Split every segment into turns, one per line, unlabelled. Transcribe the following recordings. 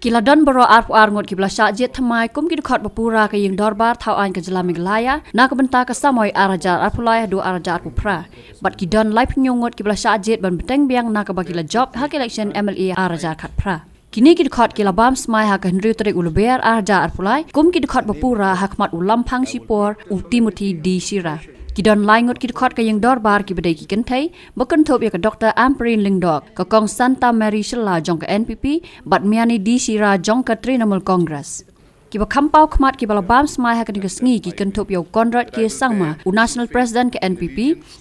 Kila don baro ar ngut kibla shah jied thymmai kum ki dkhot bapura ka Iing Dorbar Thawain ka Jylla Meghalaya na ka benta ka samoy arajar arpulai do arajar pupra but ki don lai pnyongot kibla shah jied ban bteng biang na ka bakila job hak election MLA arajar khat pra kini ki dkhot kila bam smai ha ka hnriu tarik uluber arajar arpulai kum ki dkhot bapura hakmat ulam phang sipor u Timothy di Shira Kidon laingot kidkhot ka Iing Dorbar ki bedai ki kentai bukan thop ya ka Dr. Amprin Lingdok ka kong Santa Mary Shilla jong ka NPP but miani di Shira jong ka Trinamool Congress ki ba khampau khmat ki bala bam smai ha ka ni sngi ki kenthop yo Conrad ki sangma u national president ka NPP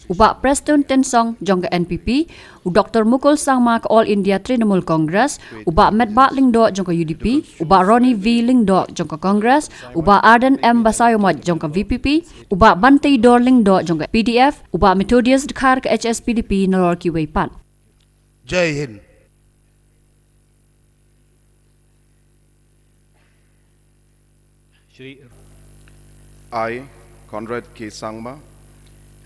u ba Preston Tensong jong ka NPP u Dr. Mukul sangma ka All India Trinamool Congress u ba Medba Lingdok jong ka UDP u ba Ronnie V Lingdok jong ka Congress u ba Arden M Basayomot jong ka VPP u ba Bante Dor Lingdok jong ka PDF u ba Methodius Dkhar ka HSPDP nalor ki weipat
Jai Hind.
I, Conrad K. Sangma,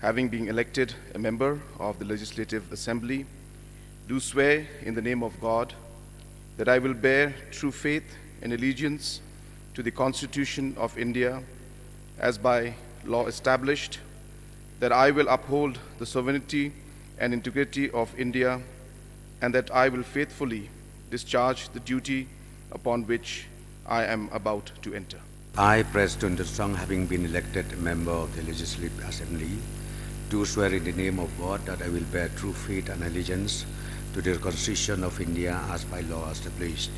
having been elected a member of the Legislative Assembly, do swear in the name of God that I will bear true faith and allegiance to the Constitution of India as by law established, that I will uphold the sovereignty and integrity of India, and that I will faithfully discharge the duty upon which I am about to enter.
I, Preston Tensong, having been elected a member of the Legislative Assembly, do swear in the name of God that I will bear true faith and allegiance to the Constitution of India as by law established,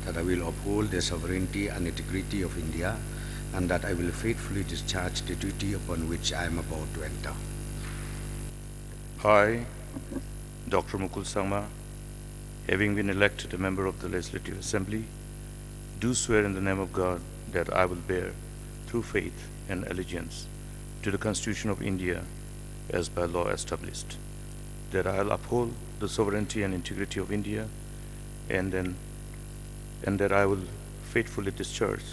that I will uphold the sovereignty and integrity of India, and that I will faithfully discharge the duty upon which I am about to enter.
I, Dr. Mukul Sangma, having been elected a member of the Legislative Assembly, do swear in the name of God that I will bear true faith and allegiance to the Constitution of India as by law established, that I will uphold the sovereignty and integrity of India, and that I will faithfully discharge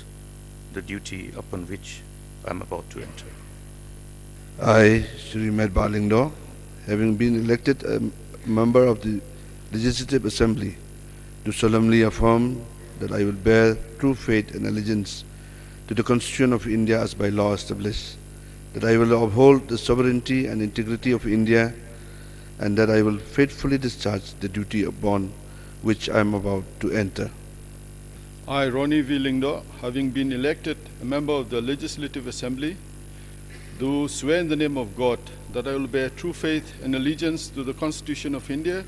the duty upon which I am about to enter.
I, Shri Medba Lingdok, having been elected a member of the Legislative Assembly, do solemnly affirm that I will bear true faith and allegiance to the Constitution of India as by law established, that I will uphold the sovereignty and integrity of India, and that I will faithfully discharge the duty upon which I am about to enter.
I, Ronnie V. Lingdok, having been elected a member of the Legislative Assembly, do swear in the name of God that I will bear true faith and allegiance to the Constitution of India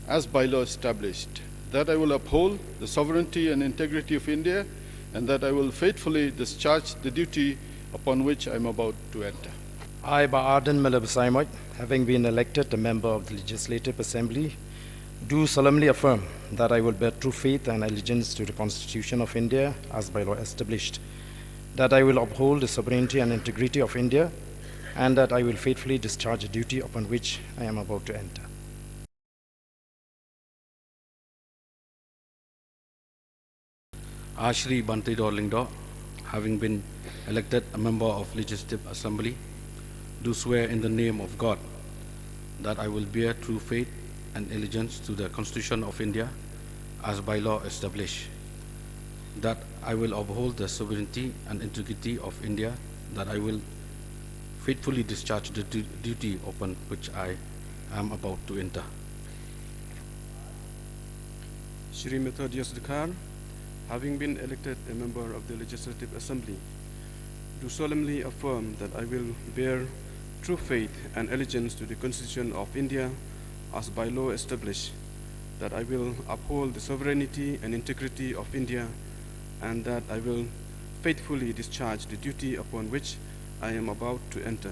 as by law established, that I will uphold the sovereignty and integrity of India, and that I will faithfully discharge the duty upon which I am about to enter.
I, Arden Basayomot, having been elected a member of the Legislative Assembly, do solemnly affirm that I will bear true faith and allegiance to the Constitution of India as by law established, that I will uphold the sovereignty and integrity of India, and that I will faithfully discharge the duty upon which I am about to enter.
I, Shri Bante Dor Lingdok, having been elected a member of Legislative Assembly, do swear in the name of God that I will bear true faith and allegiance to the Constitution of India as by law established, that I will uphold the sovereignty and integrity of India, that I will faithfully discharge the duty upon which I am about to enter.
Shri Methodius Dkhar, having been elected a member of the Legislative Assembly, do solemnly affirm that I will bear true faith and allegiance to the Constitution of India as by law established, that I will uphold the sovereignty and integrity of India, and that I will faithfully discharge the duty upon which I am about to enter.